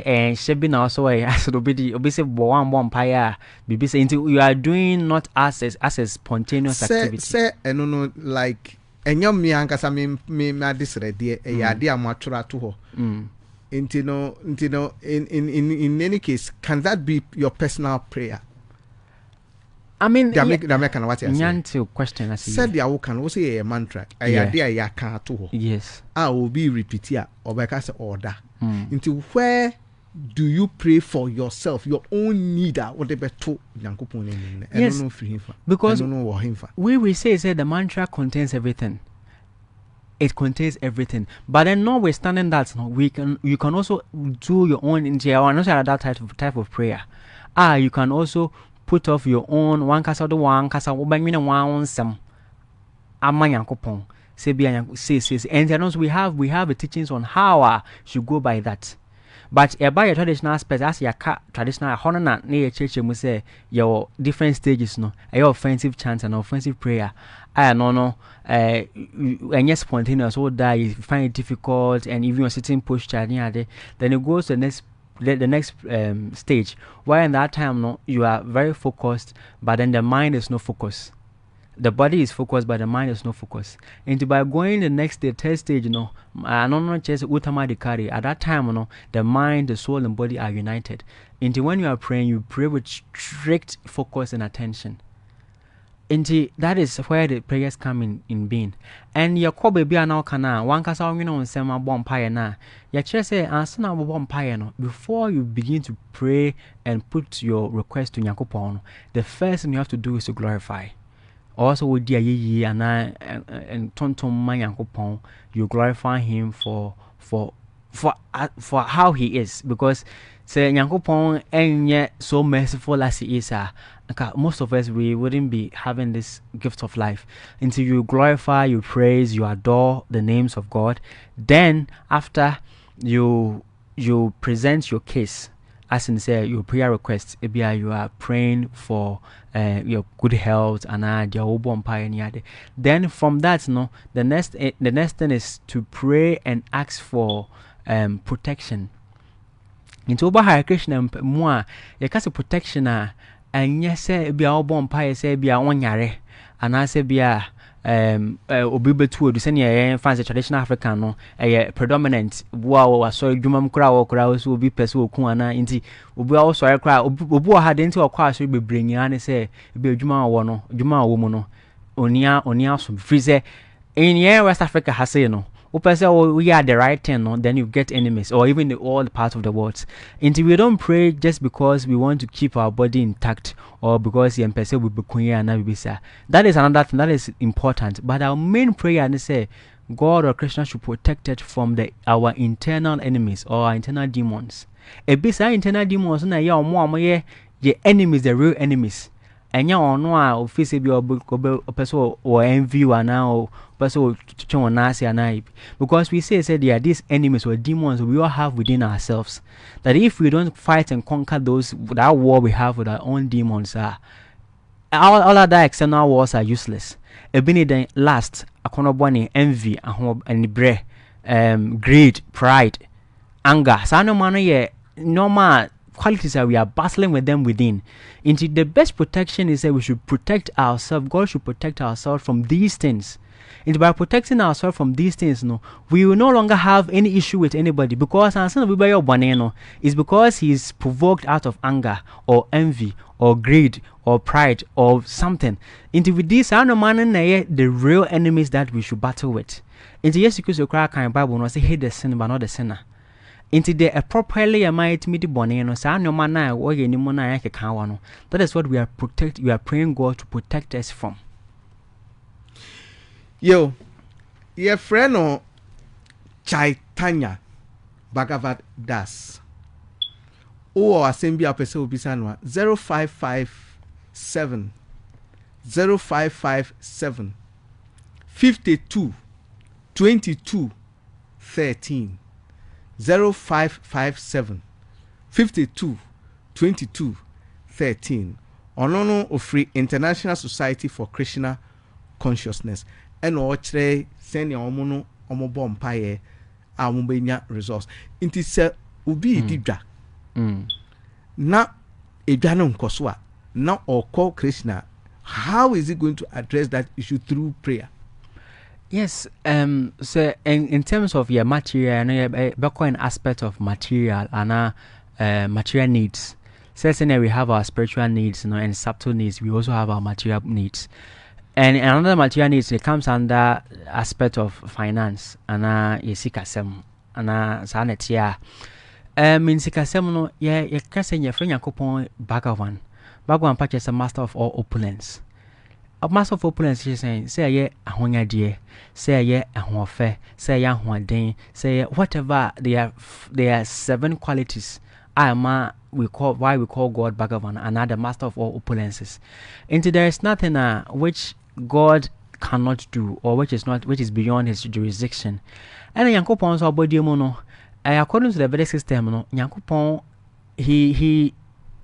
Speaker 2: and she be now so I said, obese one bonfire, be saying you are doing not as a spontaneous activity.
Speaker 1: Say, no, like, and young me, Uncle, me, my disready, a idea, matura to her. In any case, can that be your personal prayer?
Speaker 2: I mean,
Speaker 1: they make what you
Speaker 2: say. Question I
Speaker 1: said the can also a mantra. A idea ya can to.
Speaker 2: Yes.
Speaker 1: I will be repeating or because order. Into where do you pray for yourself, your own need, whatever to Yankupon?
Speaker 2: Yes.
Speaker 1: I don't know for him.
Speaker 2: Because
Speaker 1: I don't know what him for.
Speaker 2: We say the mantra contains everything. It contains everything. But then notwithstanding that, you can also do your own that type of prayer. You can also put off your own one kasa one some amanyankopon say and then also we have the teachings on how should go by that. But by your traditional aspect, as your traditional honor near church, you must say your different stages, your offensive chant and offensive prayer. And yes, spontaneous, all that you find it difficult, and even your sitting posture, then it goes to the next stage, where in that time you are very focused, but then the mind is no focus. The body is focused, but the mind is no focus. And by going the next day, third stage, I don't know, just automatically at that time, the mind, the soul, and body are united. And when you are praying, you pray with strict focus and attention. And that is where the prayers come in being. And your call baby are now kana one cast on sema bomb pie na. Ya chair say answer na bomb pie no. Before you begin to pray and put your request to Yakupon, the first thing you have to do is to glorify. Also with dear ye and tonton my Yakupon, you glorify him for how he is, because say Yakupon ain't yet so merciful as he is. Most of us, we wouldn't be having this gift of life until you glorify, you praise, you adore the names of God. Then after you present your case, as in say your prayer request, maybe you are praying for your good health and then from that, the next thing is to pray and ask for protection. Into Krishna more you protection and yes, be our bomb pie, say be our one yare, and I say be a obibe to send a fancy traditional African, no, a predominant wow, so Jumam crowd will be Pesu Kuana, inti, will also a crowd, Ubu had into a class will be bringing, and say, be a Juma wono, Juma woman, onia some freezer. In West Africa has say no. We are the right thing, no? Then you get enemies, or even all parts of the world. Until we don't pray just because we want to keep our body intact, or because the empress will be queen and be sir. That is another thing that is important. But our main prayer is say God or Krishna should protect it from our internal enemies or our internal demons. A bit internal demons na ya more ye enemies, the real enemies. And ya on no face be or person or envy you now person because we say there are these enemies or demons we all have within ourselves, that if we don't fight and conquer that war we have with our own demons, all other external wars are useless. Then last akonobone envy and greed, pride, anger, normal qualities that we are battling with them within. Into the best protection is that we should protect ourselves. God should protect ourselves from these things. And by protecting ourselves from these things, we will no longer have any issue with anybody, because is because he is provoked out of anger or envy or greed or pride or something. Into with this, the real enemies that we should battle with. Into yes, because you cry kind Bible no say hate the sin but not the sinner. Into the properly might meet the bonnet, that is what we are praying God to protect us from.
Speaker 1: Yo, your friend or Chaitanya Bhagavad Das. Or assembly a person will be 0557 52 22 13. 0557 52 22 13. Onono of Free International Society for Krishna Consciousness. And ochre send your omono omobom paye amubenya resource. Inti se ubi didwa. Na edwana nkoswa. Na oko Krishna. How is he going to address that issue through prayer?
Speaker 2: Yes, so in terms of your material, an aspect of material and material needs. Certainly, we have our spiritual needs, and subtle needs. We also have our material needs, and another material needs. It comes under aspect of finance and yesikasem and sanetia. In sikasem no, you can say your friend Yakupon Bhagavan. Bhagavan purchase a master of all opulence. A master of opulence is saying, say ye a honya dear, say ye a honfe, say ya hondain, say whatever there are 7 qualities. Why we call God Bhagavan, another master of all opulences. Into there is nothing which God cannot do, or which is beyond his jurisdiction. And Yankopon so body mono, according to the Vedic system, Yankopon he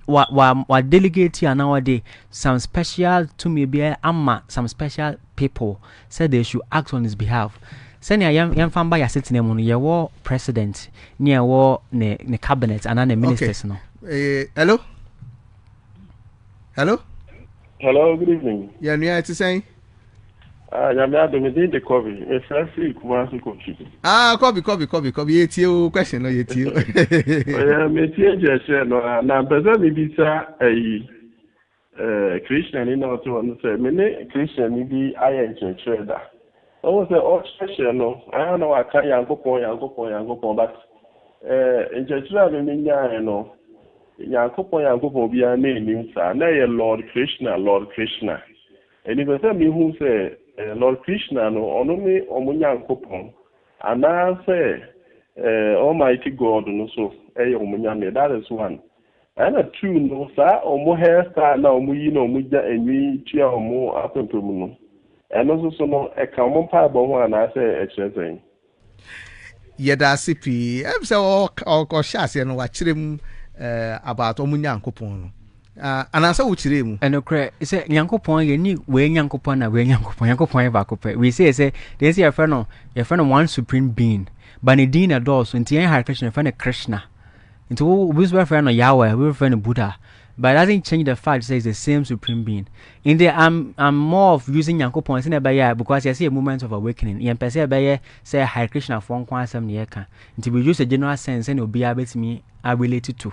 Speaker 2: what delegate here nowadays some special to me be some special people said they should act on his behalf. Send young fan by sitting on your president near war ne cabinet and the ministers.
Speaker 1: Okay.
Speaker 2: No.
Speaker 1: Hello. Hello.
Speaker 3: Hello. Good evening.
Speaker 1: Yeah, you to say.
Speaker 3: I'm not doing the coffee. It's actually coffee.
Speaker 1: Copy. It's your question, or it's you.
Speaker 3: I'm a teenager. No, I'm present. Maybe, sir, Krishna ni na to no say me ne Krishna ni bi aye nkyerɛkyerɛ da o say o kyerɛkyerɛ no I know aka yankopɔn but nkyerɛkyerɛ a me nyaa no yankopɔn bia na enim saa na yɛ Lord Krishna eni be say me hu say Lord Krishna no ono me omo yankopɔn ana say Almighty God no so omo nyame. That is one. And a two no sa omo hairstyle na omo yi na omo ja enwi tua omo apempem no. And also so no e ka omo pa bo ho ana say e kyerɛsɛn.
Speaker 1: Yeda sipi em say o hyase no wa kyerem about omo nyankopɔn no. Anansa wo kyerɛ mu.
Speaker 2: And okra say nyankopɔn ye ni we nyankopɔn na we nyankopɔn ba kopɛ. We say they say your friend one supreme being. But the din adores into any high Krishna friend Krishna. Into we friend of Yahweh, we friend Buddha. But it doesn't change the fact that it's the same supreme being. In there, I'm more of using Yankopon in a because I see a moment of awakening. Yen per se say high Krishna for 1 year can. Until we use a general sense and it'll be able to me are related to.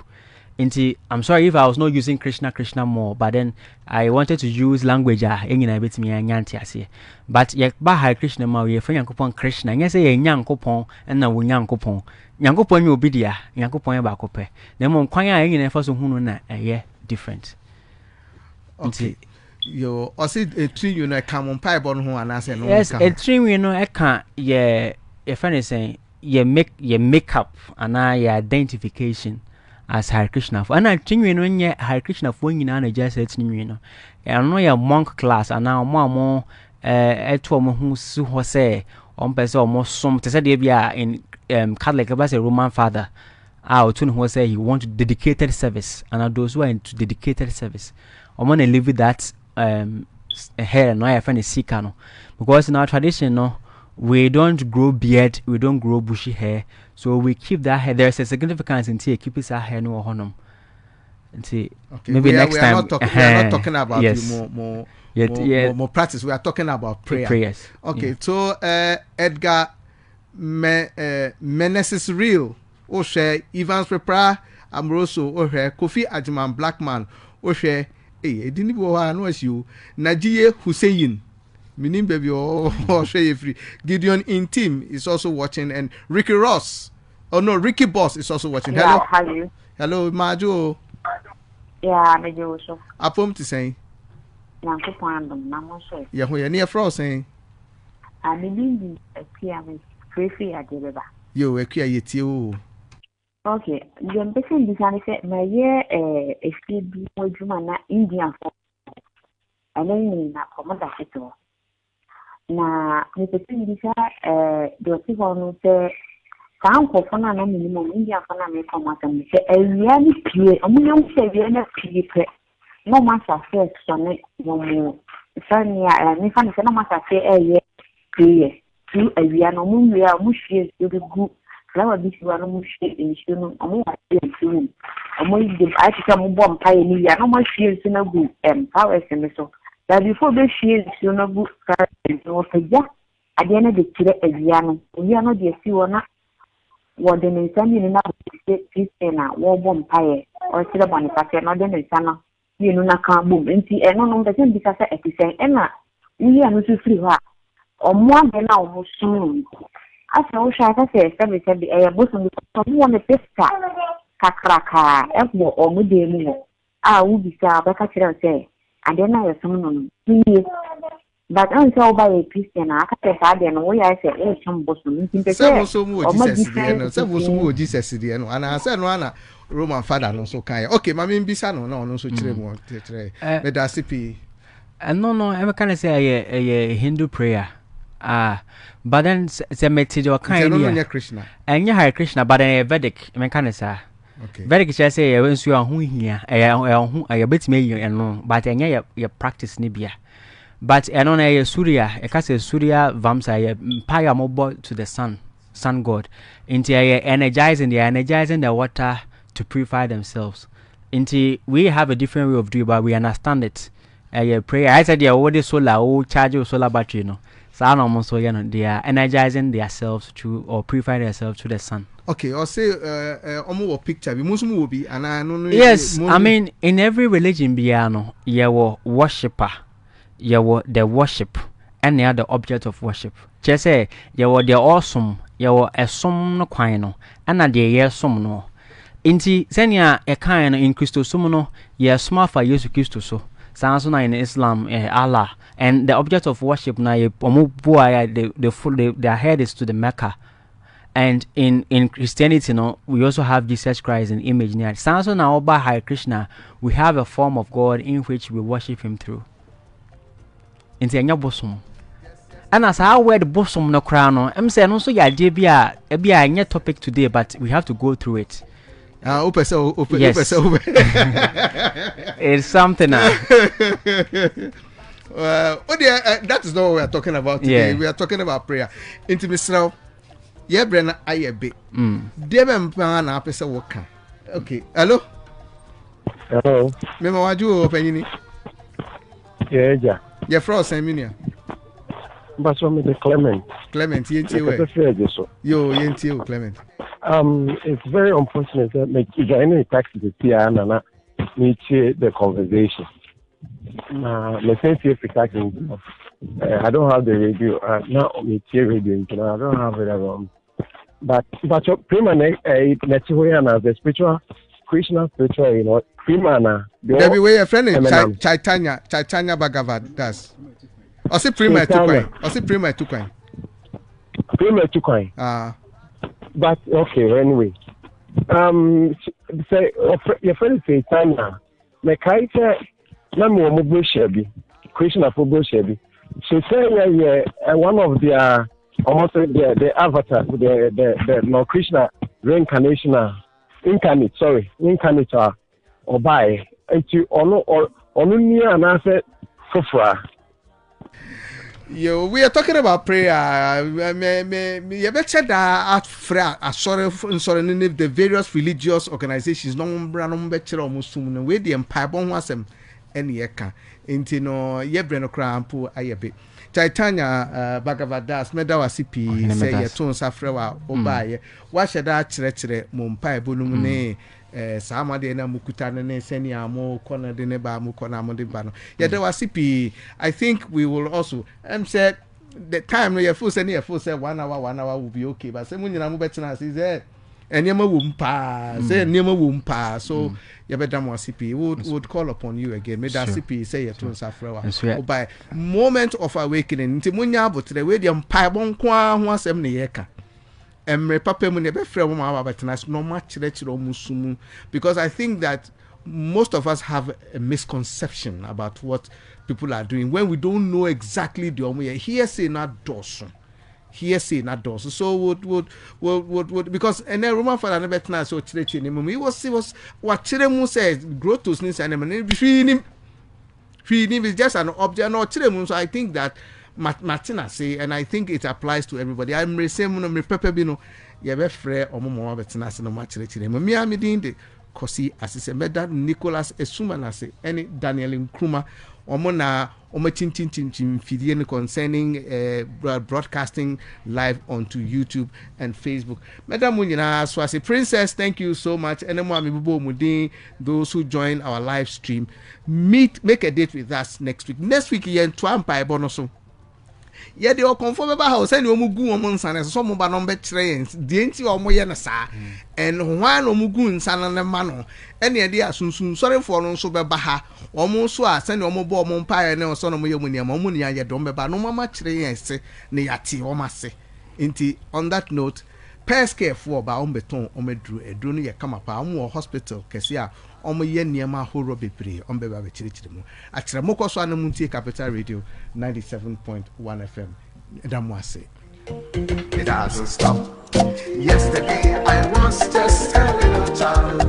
Speaker 2: I'm sorry if I was not using Krishna more, but then I wanted to use language a bit me and but Hare Krishna ma we friend Yankopon Krishna and say Yankopon and na Yankopon. Yankopon you be there, Yankopon ba kope. Then mon kwanya yen for so hunu na different.
Speaker 1: Okay. Yo also a tree you know come on pipe on ho and say no.
Speaker 2: Yes, a tree you know I can if anything ye make up and your identification as Hare Krishna. And I think when you Hare Krishna for you know just it's you know. I know your monk class and now more who say on person almost some to say they be in Catholic about a Roman father. I to who say he want dedicated service and those who are into dedicated service. I want to live with that hair no I find a sikano because in our tradition no we don't grow beard, we don't grow bushy hair, so we keep that hair. There's a significance in keep his hair no honum. Okay. Maybe next time.
Speaker 1: We are not talking about
Speaker 2: yes.
Speaker 1: more practice. We are talking about prayer.
Speaker 2: Prayers.
Speaker 1: Okay, so Edgar Meneses Real, Oshe Evans Prepra Amoroso, Oshe Kofi Ajiman Blackman, Oshe it didn't know as you Najiye Hussein. Minim baby or free. Gideon Intim is also watching and Ricky Boss is also watching. Hello.
Speaker 4: Yeah, how are you?
Speaker 1: Hello, Majo.
Speaker 4: Yeah, I'm Jojo.
Speaker 1: Apom to say.
Speaker 4: Yankopon Namo say.
Speaker 1: Yeah, we are near Frost saying.
Speaker 4: I mean a PM free at the river.
Speaker 1: You a you.
Speaker 4: Okay, the ambition design said my year a speed with Indian for and then not from that. Na nipesindisa dosi hono se kanko fona na minimum India fona me komata me se ewiani pie omunyam se ewiani pie pe no masa se so ne mo sania me fana se no masa se eye pie tu ewiani omunwia omuhwie se gu flower bi siwa no muhwie enhwie no omu wa se tu omu de atika mo bom paye ni ya no mo hwie se na gu power se me so that before the she you know book no faja adiana de kire aviano aviano de si wona wo de nsani ni na Christiana wo bom paye o kire boni pase no de nsana you know na kan bom enti eno no de bi kasa etisen ena wi anu su free ha o mo ade na o sun asa o sha ka se bi e bosun ko mo ne pesta kakraka e mo o mo de mu a wo bi sa ba ka kire se and then I some but I'm so by a Christian. I can't say that no way I say some bosom.
Speaker 1: Jesus and I said no Roman father no so kind. Okay, my mean bisano no so chire but that's CP.
Speaker 2: And no I'm kind of say a Hindu prayer. But then the message or kind of
Speaker 1: Krishna.
Speaker 2: And you Hare Krishna but a Vedic kind of say.
Speaker 1: Okay.
Speaker 2: Very good. Say when you are who here, I bit me and no, but I your practice nibia. But I don't know Surya, a cast Surya Vamsa, Paya mobile to the sun god. Into energizing the water to purify themselves. Into we have a different way of doing, but we understand it. Prayer. I said, already solar, charge your solar battery, no. So almost so they are energizing themselves to or purify themselves to the sun.
Speaker 1: Okay, I'll say omo picture bi musumu will be and
Speaker 2: yes, I mean in every religion biano you were worshipper, you were the worship and the other object of worship. Just say you were the awesome, you were a sum no quino, and a dear sum no. Inti senya a kind in Christo sumuno, ye smart for Jesus Christo so. Sansona in Islam, Allah, and the object of worship na ye their head is to the Mecca. And in Christianity, we also have Jesus Christ in image near. Sansona Oba Hare Krishna, we have a form of God in which we worship him through. Inti anya bosom. And as I wear the bosom no crown, I'm saying also ya a topic today, but we have to go through it.
Speaker 1: Yes.
Speaker 2: It's something.
Speaker 1: That is not what we are talking about today.
Speaker 2: Yeah.
Speaker 1: We are talking about prayer. Intimacy now. Yeah, Brenna, I a bit. Devon Pana Pesa Waka. Okay. Hello?
Speaker 5: Hello.
Speaker 1: Mema waju open.
Speaker 5: Yeah.
Speaker 1: Your frost Seminia.
Speaker 5: But so me the Clement.
Speaker 1: Clement, yenti Yo, yenti Clement.
Speaker 5: It's very unfortunate that me any taxi to see and me the conversation. Me say if I don't have the radio. Now me radio. I don't have it. But your prima as the spiritual Krishna spiritual, prima
Speaker 1: there be way a friend Chaitanya Bhagavad das. I say prima two coin.
Speaker 5: But okay, anyway. Say your friend say Tanya. Me kai say na me mo bo shebi. Krishna for bo shebi. So say one of their almost the avatar, the no Krishna reincarnation, incarnate or by into onu near and answer fufra.
Speaker 1: Yo, we are talking about prayer. You better that sorry the various religious organizations no better almost soon we the empire bon wasem any yeka into no yebreno crampo ayabe. Chaitanya Bhagavadas medawa CP say ye ton safrewa obaye wa sheda kyerɛkyerɛ mo mpa ebonum ne sama de na mukuta ne seni amo kona de ne ba mu kona mo de ba no ye da wa CP. I think we will also said the time no ye full say 1 hour will be okay, but say munyina mo betena say enema wum pa say enema wum pa so you better more CP would call upon you again. May that CP say you to Safrewa. By moment of awakening, nti munya abotre we dey mpa bon kwa ho asem ne yeka. Emre papa mu ne be frɛ mo ma betena no ma kyerɛkyerɛ omusumu, because I think that most of us have a misconception about what people are doing when we don't know exactly the omu hearsay not dosun. Hearsay not does so would because and then Roman father never tell so church in him. He was what Chiremu says grow to sneeze and him is just an object no Chiremu. So I think that Martina say, and I think it applies to everybody. I'm saying me pepe bino ye be frɛ omo mo betina se no ma chire me am din de kosi asise meda Nicholas Esumana say any Daniel Nkrumah omo na omo chin fidie concerning broadcasting live onto YouTube and Facebook. Madam Munyina Swasi Princess, thank you so much. And those who join our live stream, make a date with us next week. Next week, yen twampa ebonoso. Yeah, they all confirm about how send omugu omonsan so mo ba no be kire de enti omo ye na sa and hwan omugu nsan na ma no ene ye de asunsun sorry for no so be ba ha omo so a send omo bo omo mpa ye ne so no mo ye mu niam omo ni ye do be ba no mama kire yen se ne yati o ma se enti on that note peske for ba on beton o medru edru no ye kama pa omo hospital kese a omo ye niam ahoro bebre on be ba be kire mu akire moko so anamu tie Capital Radio 97.1 FM.
Speaker 6: It doesn't stop. Yesterday I was just a little child.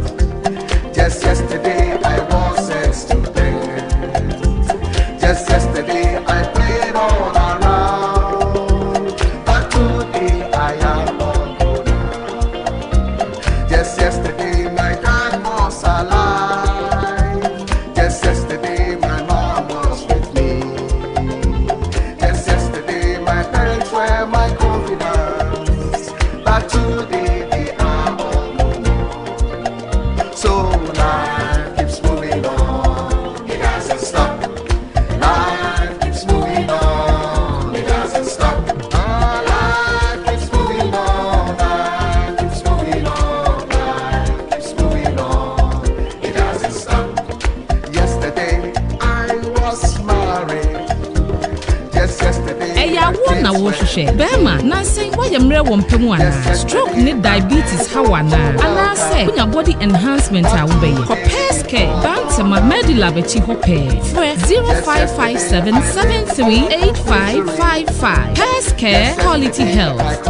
Speaker 6: Just yesterday I was a student. Just yesterday I played all around. But today I am all grown. Just yesterday my dad was alive. Just yesterday my mom was with me. Just yesterday my parents were my confidants. But today they are
Speaker 7: na wo hwehwe bema na sen wayemre wo mpemu ana stroke ne diabetes hawana ana say kunya body enhancement a wo beye Hope's Care Bantama Medila bechi Hope for 0557738555 Hope's Care Quality Health.